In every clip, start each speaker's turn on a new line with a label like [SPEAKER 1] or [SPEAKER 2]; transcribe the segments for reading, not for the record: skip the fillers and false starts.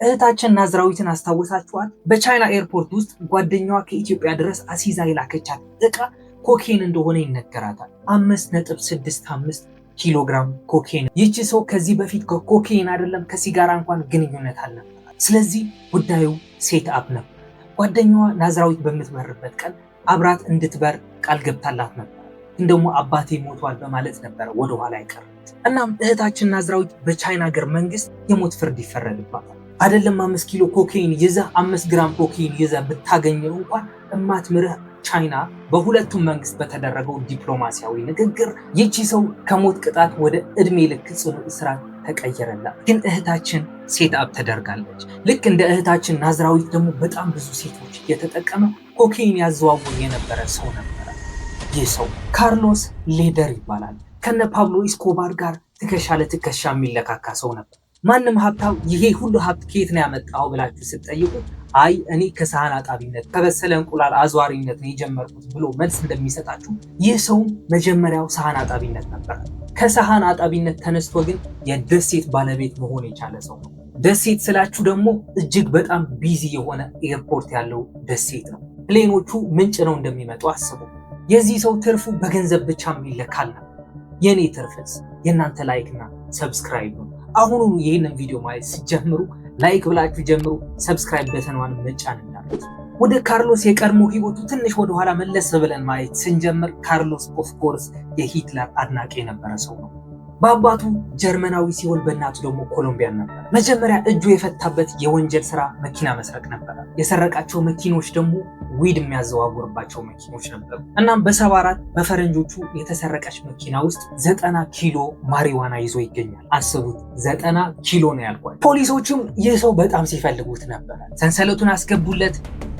[SPEAKER 1] እህታችን ናዝራዊትን አስታወሳችኋት? በቻይና ኤርፖርት ውስጥ ጓደኛዋ ከኢትዮጵያ ድረስ አሲዛ የላከቻት እቃ ኮኬን እንደሆነ ይነገራታል። 5.65 ኪሎ ግራም ኮኬን። ይቺ ሰው ከዚህ በፊት ከኮኬን አይደለም ከሲጋራ እንኳን ግንኙነት አልነበራት። ስለዚህ ጉዳዩ ሴት አፕ ነበር። ጓደኛዋ ናዝራዊት በምትበርበት ቀን አብራት እንድትበር ቃል ገብታላት ነበር። ግን ደግሞ አባቴ ሞቷል በማለት ነበረ ወደኋላ አይቀርም። እናም እህታችን ናዝራዊት በቻይና ሀገር መንግስት የሞት ፍርድ ይፈረድባታል። አይደለም 5 ኪሎ ኮኬን ይዛ 5 ግራም ኮኬን ይዛ ብታገኘው እንኳን እማትምርህ ቻይና በሁለቱም መንግስት በተደረገው ዲፕሎማሲያዊ ንግግር ይቺ ሰው ከሞት ቅጣት ወደ እድሜ ልክ ጽኑ እስራት ተቀየረላት። ግን እህታችን ሴት አፕ ተደርጋለች። ልክ እንደ እህታችን ናዝራዊት ደግሞ በጣም ብዙ ሴቶች እየተጠቀመ ኮኬን ያዘዋውር የነበረ ሰው ነበረ። ይህ ሰው ካርሎስ ሌደር ይባላል። ከነ ፓብሎ ኢስኮባር ጋር ትከሻ ለትከሻ የሚለካካ ሰው ነበር። ማንም ሀብታው ይሄ ሁሉ ሀብት ከየት ነው ያመጣው ብላችሁ ስትጠይቁት አይ እኔ ከሰሃን አጣቢነት ከበሰለ እንቁላል አዝዋሪነት ነው የጀመርኩት ብሎ መልስ እንደሚሰጣችሁ ይህ ሰው መጀመሪያው ሰሃን አጣቢነት ነበር። ከሰሃን አጣቢነት ተነስቶ ግን የደሴት ባለቤት መሆን የቻለ ሰው ነው። ደሴት ስላችሁ ደግሞ እጅግ በጣም ቢዚ የሆነ ኤርፖርት ያለው ደሴት ነው። ፕሌኖቹ ምንጭ ነው እንደሚመጡ አስቡ። የዚህ ሰው ትርፉ በገንዘብ ብቻ የሚለካል ነው። የኔ ትርፍስ የእናንተ ላይክና ሰብስክራይብ ነው። አሁኑ ይህንን ቪዲዮ ማየት ሲጀምሩ ላይክ ብላችሁ ጀምሩ። ሰብስክራይብ በተኗን መጫን እንዳትረሱ። ወደ ካርሎስ የቀድሞ ህይወቱ ትንሽ ወደ ኋላ መለስ ብለን ማየት ስንጀምር ካርሎስ ኦፍ ኮርስ የሂትለር አድናቂ የነበረ ሰው ነው። በአባቱ ጀርመናዊ ሲሆን በእናቱ ደግሞ ኮሎምቢያን ነበር። መጀመሪያ እጁ የፈታበት የወንጀል ስራ መኪና መስረቅ ነበር። የሰረቃቸው መኪኖች ደግሞ ዊድ የሚያዘዋውርባቸው መኪኖች ነበሩ። እናም በ74 በፈረንጆቹ የተሰረቀች መኪና ውስጥ 90 ኪሎ ማሪዋና ይዞ ይገኛል። አስቡት፣ 90 ኪሎ ነው ያልኳል። ፖሊሶቹም ይህ ሰው በጣም ሲፈልጉት ነበር። ሰንሰለቱን አስገቡለት።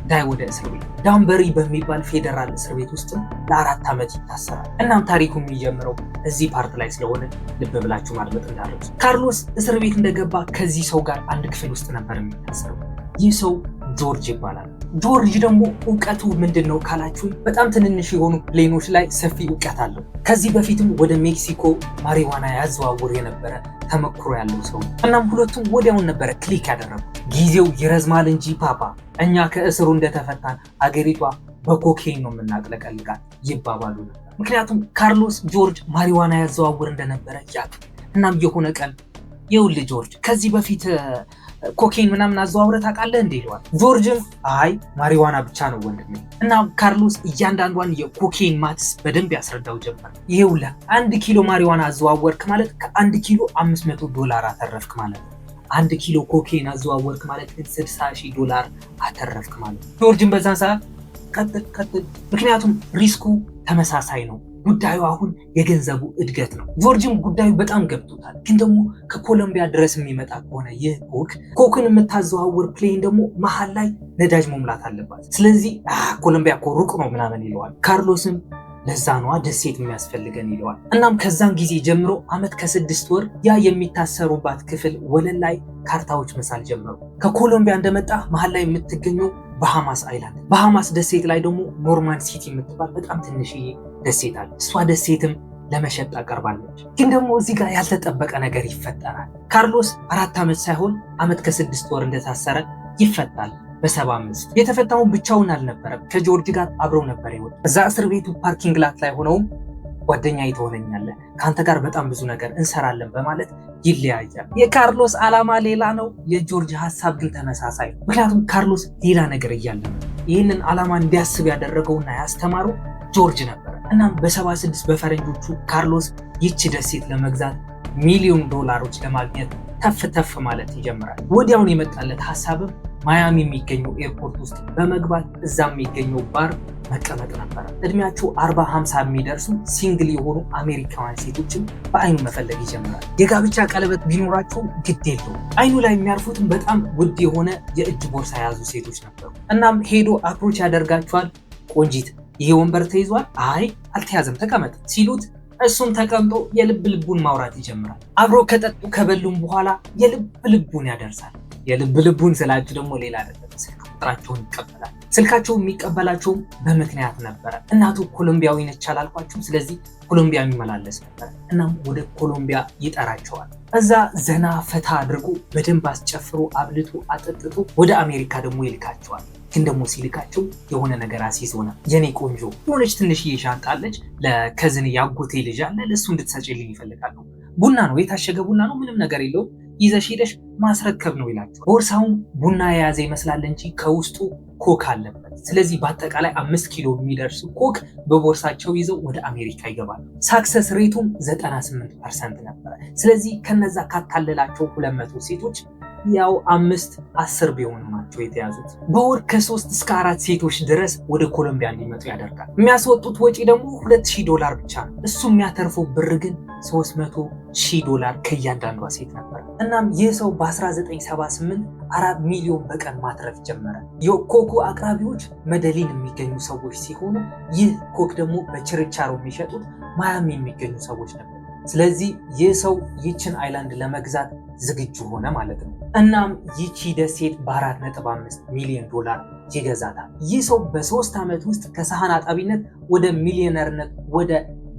[SPEAKER 1] ዳይ ወደ እስር ቤት ዳንበሪ በሚባል ፌዴራል እስር ቤት ውስጥ ለ4 ዓመት ይታሰራል። እናም ታሪኩ የሚጀምረው እዚህ ፓርት ላይ ስለሆነ ልብ ብላችሁ ማድመጥ እንዳትረሱ። ካርሎስ እስር ቤት እንደገባ ከዚህ ሰው ጋር አንድ ክፍል ውስጥ ነበር የሚታሰረው። ይህ ሰው ጆርጅ ይባላል። ጆርጅ ደግሞ እውቀቱ ምንድን ነው ካላችሁ በጣም ትንንሽ የሆኑ ፕሌኖች ላይ ሰፊ እውቀት አለው። ከዚህ በፊትም ወደ ሜክሲኮ ማሪዋና ያዘዋውር የነበረ ተመክሮ ያለው ሰው። እናም ሁለቱም ወዲያውን ነበረ ክሊክ ያደረጉት። ጊዜው ይረዝማል እንጂ ፓፓ፣ እኛ ከእስሩ እንደተፈታን አገሪቷ በኮኬን ነው የምናጥለቀልቃት ይባባሉ ነበር። ምክንያቱም ካርሎስ ጆርጅ ማሪዋና ያዘዋውር እንደነበረ ያውቅ። እናም የሆነ ቀን ይኸውልህ ጆርጅ ከዚህ በፊት ኮኬን ምናምን አዘዋውረህ ታውቃለህ እንዴ ይለዋል። ጆርጅም አይ ማሪዋና ብቻ ነው ወንድሜ። እና ካርሎስ እያንዳንዷን የኮኬን ማትስ በደንብ ያስረዳው ጀመር። ይኸውልህ 1 ኪሎ ማሪዋና አዘዋወርክ ማለት ከ1 ኪሎ $500 አተረፍክ ማለት ነው። 1 ኪሎ ኮኬን አዘዋወርክ ማለት ግን $60,000 አተረፍክ ማለት ነው። ጆርጅም በዛን ሰዓት ቀጥል፣ ምክንያቱም ሪስኩ ተመሳሳይ ነው። ጉዳዩ አሁን የገንዘቡ እድገት ነው። ጆርጅም ጉዳዩ በጣም ገብቶታል። ግን ደግሞ ከኮሎምቢያ ድረስ የሚመጣ ከሆነ ይህ ኮክን የምታዘዋውር ፕሌን ደግሞ መሀል ላይ ነዳጅ መሙላት አለባት። ስለዚህ ኮሎምቢያ እኮ ሩቅ ነው ምናምን ይለዋል። ካርሎስም ለዛ ነዋ ደሴት የሚያስፈልገን ይለዋል። እናም ከዛን ጊዜ ጀምሮ ዓመት ከ6 ወር ያ የሚታሰሩባት ክፍል ወለል ላይ ካርታዎች መሳል ጀመሩ። ከኮሎምቢያ እንደመጣ መሀል ላይ የምትገኘው ባሃማስ አይላንድ፣ ባሃማስ ደሴት ላይ ደግሞ ኖርማን ሲቲ የምትባል በጣም ትንሽዬ ደሴት አለ። እሷ ደሴትም ለመሸጥ አቀርባለች። ግን ደግሞ እዚህ ጋር ያልተጠበቀ ነገር ይፈጠራል። ካርሎስ 4 ዓመት ሳይሆን ዓመት ከ6 ወር እንደታሰረ ይፈታል። በ75 የተፈታውን ብቻውን አልነበረም፣ ከጆርጅ ጋር አብረው ነበር ይወጣ። እዛ እስር ቤቱ ፓርኪንግ ላት ላይ ሆነውም ጓደኛዬ ትሆነኛለህ፣ ከአንተ ጋር በጣም ብዙ ነገር እንሰራለን በማለት ይለያያል። የካርሎስ ዓላማ ሌላ ነው፣ የጆርጅ ሀሳብ ግን ተመሳሳይ ነው። ምክንያቱም ካርሎስ ሌላ ነገር እያለ ነው። ይህንን ዓላማ እንዲያስብ ያደረገውና ያስተማረው ጆርጅ ነበር። እናም በ76 በፈረንጆቹ ካርሎስ ይቺ ደሴት ለመግዛት $1,000,000 ለማግኘት ተፍ ማለት ይጀምራል። ወዲያውን የመጣለት ሀሳብም ማያሚ የሚገኘው ኤርፖርት ውስጥ በመግባት እዛ የሚገኘው ባር መቀመጥ ነበር። እድሜያቸው 40-50 የሚደርሱ ሲንግል የሆኑ አሜሪካውያን ሴቶችን በአይኑ መፈለግ ይጀምራል። የጋብቻ ቀለበት ቢኖራቸው ግድ የለውም። አይኑ ላይ የሚያርፉትን በጣም ውድ የሆነ የእጅ ቦርሳ የያዙ ሴቶች ነበሩ። እናም ሄዶ አፕሮች ያደርጋቸዋል። ቆንጂት ይሄ ወንበር ተይዟል? አይ አልተያዘም ተቀመጥ ሲሉት እሱም ተቀምጦ የልብ ልቡን ማውራት ይጀምራል። አብሮ ከጠጡ ከበሉም በኋላ የልብ ልቡን ያደርሳል። የልብ ልቡን ስላችሁ ደግሞ ሌላ አይደለም፣ ስልክ ቁጥራቸውን ይቀበላል። ስልካቸው የሚቀበላቸውም በምክንያት ነበረ። እናቱ ኮሎምቢያዊ ነች አላልኳችሁም? ስለዚህ ኮሎምቢያ የሚመላለስ ነበር። እናም ወደ ኮሎምቢያ ይጠራቸዋል። እዛ ዘና ፈታ አድርጎ በደንብ አስጨፍሮ አብልቶ አጠጥቶ ወደ አሜሪካ ደግሞ ይልካቸዋል። ግን ደግሞ ሲልካቸው የሆነ ነገር አስይዞናል። የኔ ቆንጆ የሆነች ትንሽዬ ሻንጣ አለች፣ ለከዝን ያጎቴ ልጅ አለ፣ ለእሱ እንድትሰጪልኝ ይፈልጋሉ። ቡና ነው፣ የታሸገ ቡና ነው፣ ምንም ነገር የለውም፣ ይዘሽ ሄደሽ ማስረከብ ነው ይላቸው። ቦርሳውም ቡና የያዘ ይመስላል እንጂ ከውስጡ ኮክ አለበት። ስለዚህ በአጠቃላይ 5 ኪሎ የሚደርስ ኮክ በቦርሳቸው ይዘው ወደ አሜሪካ ይገባሉ። ሳክሰስ ሬቱም 98% ነበረ። ስለዚህ ከነዛ ካታለላቸው 200 ሴቶች ያው 5-10 ቢሆኑ ናቸው የተያዙት። በወር ከ3 እስከ 4 ሴቶች ድረስ ወደ ኮሎምቢያ እንዲመጡ ያደርጋል። የሚያስወጡት ወጪ ደግሞ $2000 ብቻ ነው። እሱ የሚያተርፈው ብር ግን $300,000 ከእያንዳንዷ ሴት ነበር። እናም ይህ ሰው በ1978 4 ሚሊዮን በቀን ማትረፍ ጀመረ። የኮኩ አቅራቢዎች መደሊን የሚገኙ ሰዎች ሲሆኑ ይህ ኮክ ደግሞ በችርቻሮ የሚሸጡት ማያሚ የሚገኙ ሰዎች ነበር። ስለዚህ ይህ ሰው ይችን አይላንድ ለመግዛት ዝግጁ ሆነ ማለት ነው። እናም ይቺ ደሴት በ4.5 ሚሊዮን ዶላር ይገዛታል። ይህ ሰው በ3 ዓመት ውስጥ ከሰሃን አጣቢነት ወደ ሚሊዮነርነት ወደ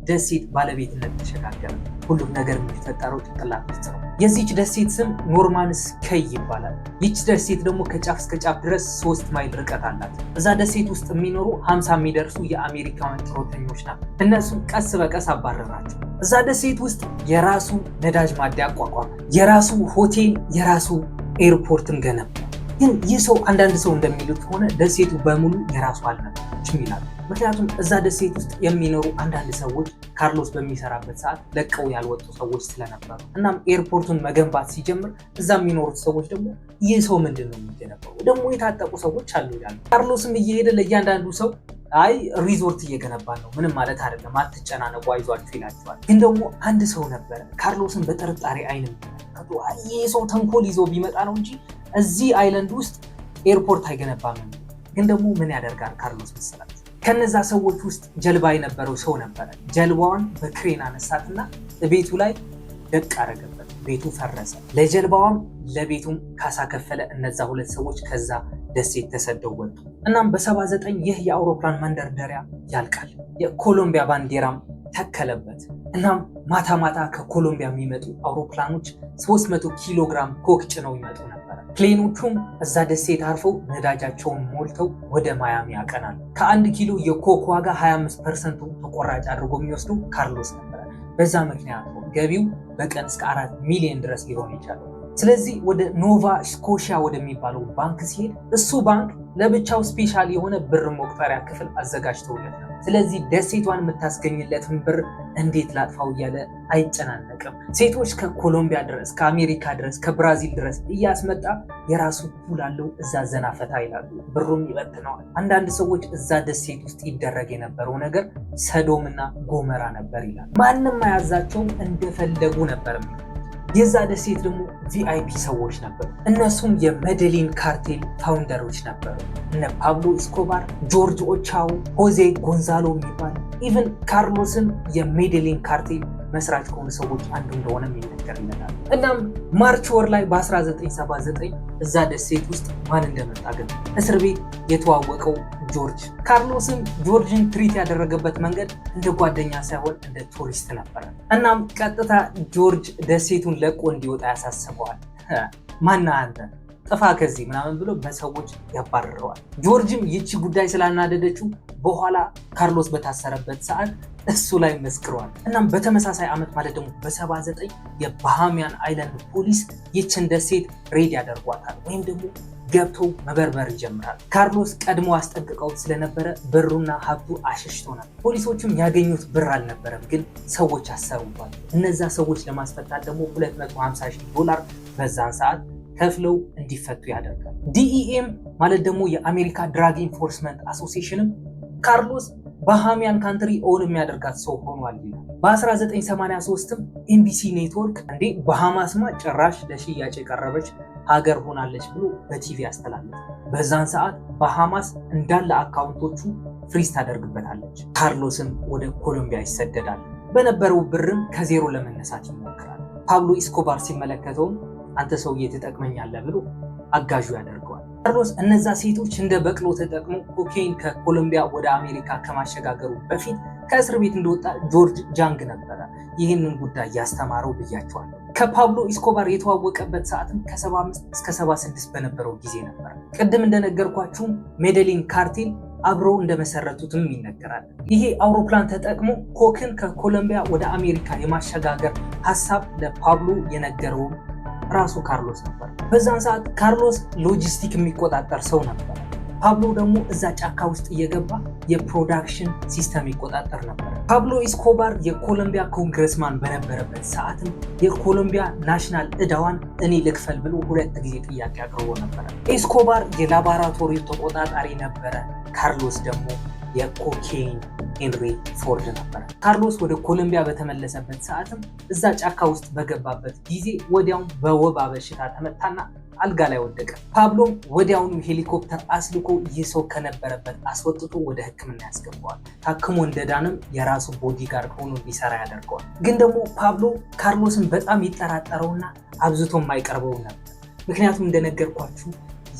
[SPEAKER 1] ደሴት ባለቤትነት ተሸጋገረ። ሁሉም ነገር የሚፈጠረው ጭንቅላት ውስጥ ነው። የዚች ደሴት ስም ኖርማንስ ከይ ይባላል። ይች ደሴት ደግሞ ከጫፍ እስከ ጫፍ ድረስ 3 ማይል ርቀት አላት። እዛ ደሴት ውስጥ የሚኖሩ 50 የሚደርሱ የአሜሪካውያን ጡረተኞች ናቸው። እነሱም ቀስ በቀስ አባረራቸው። እዛ ደሴት ውስጥ የራሱ ነዳጅ ማደያ አቋቋመ፣ የራሱ ሆቴል፣ የራሱ ኤርፖርትን ገነባ። ግን ይህ ሰው አንዳንድ ሰው እንደሚሉት ከሆነ ደሴቱ በሙሉ የራሱ አልነበረችም ይላሉ። ምክንያቱም እዛ ደሴት ውስጥ የሚኖሩ አንዳንድ ሰዎች ካርሎስ በሚሰራበት ሰዓት ለቀው ያልወጡ ሰዎች ስለነበሩ፣ እናም ኤርፖርቱን መገንባት ሲጀምር እዛ የሚኖሩት ሰዎች ደግሞ ይህ ሰው ምንድን ነው የሚገነባው? ደግሞ የታጠቁ ሰዎች አሉ ይላሉ። ካርሎስም እየሄደ ለእያንዳንዱ ሰው አይ ሪዞርት እየገነባ ነው፣ ምንም ማለት አይደለም፣ አትጨናነቁ፣ አይዟችሁ ይላቸዋል። ግን ደግሞ አንድ ሰው ነበረ ካርሎስን በጥርጣሬ አይን የሚመለከቱ፣ ይህ ሰው ተንኮል ይዞ ቢመጣ ነው እንጂ እዚህ አይላንድ ውስጥ ኤርፖርት አይገነባም። ግን ደግሞ ምን ያደርጋል ካርሎስ መሰላችሁ? ከነዛ ሰዎች ውስጥ ጀልባ የነበረው ሰው ነበረ። ጀልባዋን በክሬን አነሳትና ቤቱ ላይ ደቅ አረገበት። ቤቱ ፈረሰ። ለጀልባዋም ለቤቱም ካሳ ከፈለ። እነዛ 2 ሰዎች ከዛ ደሴት ተሰደው ወጡ። እናም በ79 ይህ የአውሮፕላን መንደርደሪያ ያልቃል። የኮሎምቢያ ባንዲራም ተከለበት። እናም ማታ ማታ ከኮሎምቢያ የሚመጡ አውሮፕላኖች 300 ኪሎ ግራም ኮክ ጭነው ይመጡ ነበር። ፕሌኖቹም እዛ ደሴት አርፈው ነዳጃቸውን ሞልተው ወደ ማያሚ ያቀናሉ። ከ1 ኪሎ የኮክ ዋጋ 25% ተቆራጭ አድርጎ የሚወስዱ ካርሎስ ነበረ። በዛ ምክንያት ገቢው በቀን እስከ 4 ሚሊዮን ድረስ ሊሆን ይችላል። ስለዚህ ወደ ኖቫ ስኮሺያ ወደሚባለው ባንክ ሲሄድ እሱ ባንክ ለብቻው ስፔሻል የሆነ ብር መቁጠሪያ ክፍል አዘጋጅተውለት ነው። ስለዚህ ደሴቷን የምታስገኝለትን ብር እንዴት ላጥፋው እያለ አይጨናነቅም። ሴቶች ከኮሎምቢያ ድረስ፣ ከአሜሪካ ድረስ፣ ከብራዚል ድረስ እያስመጣ የራሱ ፑል አለው። እዛ ዘና ፈታ ይላሉ፣ ብሩም ይበትነዋል። አንዳንድ ሰዎች እዛ ደሴት ውስጥ ይደረግ የነበረው ነገር ሰዶምና ጎመራ ነበር ይላል። ማንም አያዛቸውም፣ እንደፈለጉ ነበር። የዛ ደሴት ደግሞ ቪአይፒ ሰዎች ነበሩ። እነሱም የሜዴሊን ካርቴል ፋውንደሮች ነበሩ። እነ ፓብሎ ኤስኮባር፣ ጆርጅ ኦቻኦ፣ ሆዜ ጎንዛሎ የሚባል ኢቨን ካርሎስን የሜዴሊን ካርቴል መስራች ከሆኑ ሰዎች አንዱ እንደሆነ ይነገርለታል። እናም ማርች ወር ላይ በ1979 እዛ ደሴት ውስጥ ማን እንደመጣ ግን እስር ቤት የተዋወቀው ጆርጅ። ካርሎስም ጆርጅን ትሪት ያደረገበት መንገድ እንደ ጓደኛ ሳይሆን እንደ ቱሪስት ነበረ። እናም ቀጥታ ጆርጅ ደሴቱን ለቆ እንዲወጣ ያሳስበዋል። ማና አንተ ጥፋ ከዚህ ምናምን ብሎ በሰዎች ያባርረዋል። ጆርጅም ይቺ ጉዳይ ስላናደደችው በኋላ ካርሎስ በታሰረበት ሰዓት እሱ ላይ መስክረዋል። እናም በተመሳሳይ ዓመት ማለት ደግሞ በ79 የባሃሚያን አይላንድ ፖሊስ ይችን ደሴት ሬድ ያደርጓታል ወይም ደግሞ ገብተው መበርበር ይጀምራል። ካርሎስ ቀድሞ አስጠንቅቀው ስለነበረ ብሩና ሀብቱ አሸሽቶናል። ፖሊሶቹም ያገኙት ብር አልነበረም፣ ግን ሰዎች አሰሩባል። እነዛ ሰዎች ለማስፈታት ደግሞ $250,000 በዛን ሰዓት ከፍለው እንዲፈቱ ያደርጋል። ዲኢኤም ማለት ደግሞ የአሜሪካ ድራግ ኢንፎርስመንት አሶሲዬሽንም ካርሎስ ባሃሚያን ካንትሪ ኦን የሚያደርጋት ሰው ሆኗል ይላል። በ1983ም ኤምቢሲ ኔትወርክ እንዴ ባሃማስማ ጭራሽ ለሽያጭ የቀረበች ሀገር ሆናለች ብሎ በቲቪ ያስተላለፈ። በዛን ሰዓት ባሃማስ እንዳለ አካውንቶቹ ፍሪዝ ታደርግበታለች። ካርሎስም ወደ ኮሎምቢያ ይሰደዳል። በነበረው ብርም ከዜሮ ለመነሳት ይሞክራል። ፓብሎ ኤስኮባር ሲመለከተውም አንተ ሰውዬ ትጠቅመኛለህ ብሎ አጋዡ ያደርገዋል። ካርሎስ እነዛ ሴቶች እንደ በቅሎ ተጠቅሞ ኮኬይን ከኮሎምቢያ ወደ አሜሪካ ከማሸጋገሩ በፊት ከእስር ቤት እንደወጣ ጆርጅ ጃንግ ነበረ ይህንን ጉዳይ ያስተማረው ብያቸዋለሁ። ከፓብሎ ኢስኮባር የተዋወቀበት ሰዓትም ከ75 እስከ 76 በነበረው ጊዜ ነበር። ቅድም እንደነገርኳችሁ ሜዴሊን ካርቴል አብረው እንደመሰረቱትም ይነገራል። ይሄ አውሮፕላን ተጠቅሞ ኮክን ከኮሎምቢያ ወደ አሜሪካ የማሸጋገር ሀሳብ ለፓብሎ የነገረው ራሱ ካርሎስ ነበር። በዛን ሰዓት ካርሎስ ሎጂስቲክ የሚቆጣጠር ሰው ነበር። ፓብሎ ደግሞ እዛ ጫካ ውስጥ እየገባ የፕሮዳክሽን ሲስተም ይቆጣጠር ነበር። ፓብሎ ኢስኮባር የኮሎምቢያ ኮንግረስማን በነበረበት ሰዓትም የኮሎምቢያ ናሽናል ዕዳዋን እኔ ልክፈል ብሎ 2 ጊዜ ጥያቄ አቅርቦ ነበረ። ኢስኮባር የላቦራቶሪ ተቆጣጣሪ ነበረ። ካርሎስ ደግሞ የኮኬይን ሄንሪ ፎርድ ነበረ። ካርሎስ ወደ ኮሎምቢያ በተመለሰበት ሰዓትም እዛ ጫካ ውስጥ በገባበት ጊዜ ወዲያውም በወባ በሽታ ተመታና አልጋ ላይ ወደቀ። ፓብሎም ወዲያውኑ ሄሊኮፕተር አስልኮ ይህ ሰው ከነበረበት አስወጥቶ ወደ ሕክምና ያስገባዋል። ታክሞ እንደዳንም የራሱ ቦዲጋርድ ሆኖ እንዲሰራ ያደርገዋል። ግን ደግሞ ፓብሎ ካርሎስን በጣም ይጠራጠረውና አብዝቶ የማይቀርበው ነበር። ምክንያቱም እንደነገርኳችሁ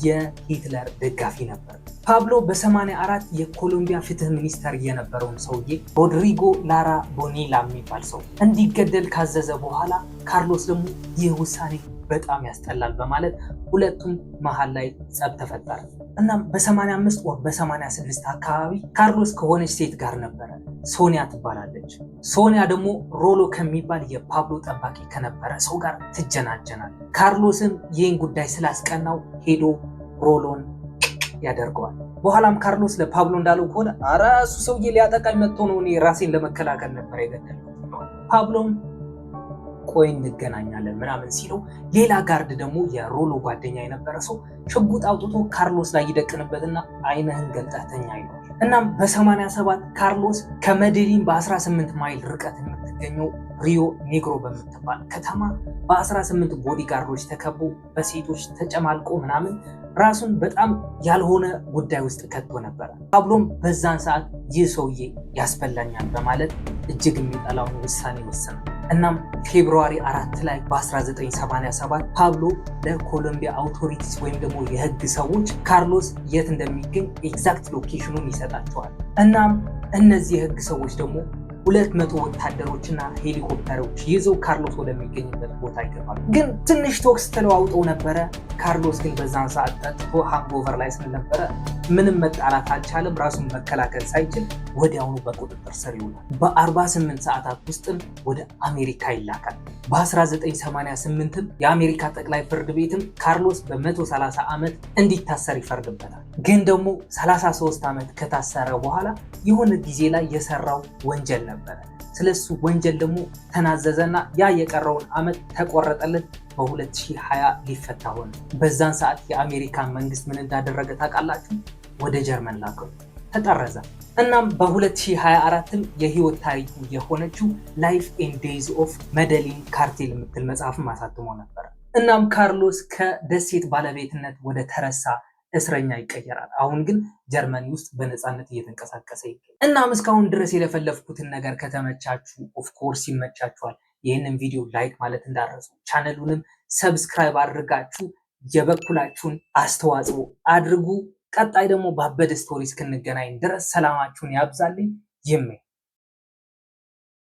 [SPEAKER 1] የሂትለር ደጋፊ ነበር። ፓብሎ በ84 የኮሎምቢያ ፍትህ ሚኒስተር የነበረውን ሰውዬ ሮድሪጎ ላራ ቦኔላ የሚባል ሰው እንዲገደል ካዘዘ በኋላ ካርሎስ ደግሞ ይህ ውሳኔ በጣም ያስጠላል በማለት ሁለቱም መሃል ላይ ጸብ ተፈጠረ። እናም በ85 ወር በ86 አካባቢ ካርሎስ ከሆነች ሴት ጋር ነበረ። ሶኒያ ትባላለች። ሶኒያ ደግሞ ሮሎ ከሚባል የፓብሎ ጠባቂ ከነበረ ሰው ጋር ትጀናጀናል። ካርሎስም ይህን ጉዳይ ስላስቀናው ሄዶ ሮሎን ያደርገዋል። በኋላም ካርሎስ ለፓብሎ እንዳለው ከሆነ ኧረ እሱ ሰውዬ ሊያጠቃኝ መጥቶ ነው፣ እኔ ራሴን ለመከላከል ነበር የገደልኩት። ፓብሎም ቆይ እንገናኛለን ምናምን ሲለው ሌላ ጋርድ ደግሞ የሮሎ ጓደኛ የነበረ ሰው ሽጉጥ አውጥቶ ካርሎስ ላይ ይደቅንበትና አይነህን ገልጠህ ተኛ ይለዋል። እናም በ87 ካርሎስ ከመድሊን በ18 ማይል ርቀት የምትገኘው ሪዮ ኔግሮ በምትባል ከተማ በ18 ቦዲጋርዶች ተከቦ በሴቶች ተጨማልቆ ምናምን ራሱን በጣም ያልሆነ ጉዳይ ውስጥ ከቶ ነበረ። ፓብሎም በዛን ሰዓት ይህ ሰውዬ ያስበላኛል በማለት እጅግ የሚጠላውን ውሳኔ ወሰነ። እናም ፌብሩዋሪ 4 ላይ በ1987 ፓብሎ ለኮሎምቢያ አውቶሪቲስ ወይም ደግሞ የህግ ሰዎች ካርሎስ የት እንደሚገኝ ኤግዛክት ሎኬሽኑን ይሰጣቸዋል። እናም እነዚህ የህግ ሰዎች ደግሞ 200 ወታደሮችና ሄሊኮፕተሮች ይዘው ካርሎስ ወደሚገኝበት ቦታ ይገባሉ። ግን ትንሽ ቶክስ ተለዋውጠው ነበረ። ካርሎስ ግን በዛን ሰዓት ጠጥቶ ሃንጎቨር ላይ ስለነበረ ምንም መጣላት አልቻለም። ራሱን መከላከል ሳይችል ወዲያውኑ በቁጥጥር ስር ይውላል። በ48 ሰዓታት ውስጥም ወደ አሜሪካ ይላካል። በ1988ም የአሜሪካ ጠቅላይ ፍርድ ቤትም ካርሎስ በ130 ዓመት እንዲታሰር ይፈርድበታል። ግን ደግሞ 33 ዓመት ከታሰረ በኋላ የሆነ ጊዜ ላይ የሰራው ወንጀል ነበረ። ስለሱ ወንጀል ደግሞ ተናዘዘና ያ የቀረውን ዓመት ተቆረጠለት። በ2020 ሊፈታ ሆነ። በዛን ሰዓት የአሜሪካን መንግስት ምን እንዳደረገ ታውቃላችሁ? ወደ ጀርመን ላከው፣ ተጠረዘ። እናም በ2024ም የህይወት ታሪኩ የሆነችው ላይፍ ኤንድ ዴይዝ ኦፍ መደሊን ካርቴል የምትል መጽሐፍም አሳትሞ ነበር። እናም ካርሎስ ከደሴት ባለቤትነት ወደ ተረሳ እስረኛ ይቀየራል። አሁን ግን ጀርመኒ ውስጥ በነፃነት እየተንቀሳቀሰ ይገኛል። እናም እስካሁን ድረስ የለፈለፍኩትን ነገር ከተመቻችሁ ኦፍኮርስ ይመቻችኋል። ይህንን ቪዲዮ ላይክ ማለት እንዳረሱ፣ ቻነሉንም ሰብስክራይብ አድርጋችሁ የበኩላችሁን አስተዋጽኦ አድርጉ። ቀጣይ ደግሞ ባበደ ስቶሪ እስክንገናኝ ድረስ ሰላማችሁን ያብዛልኝ። ይመኝ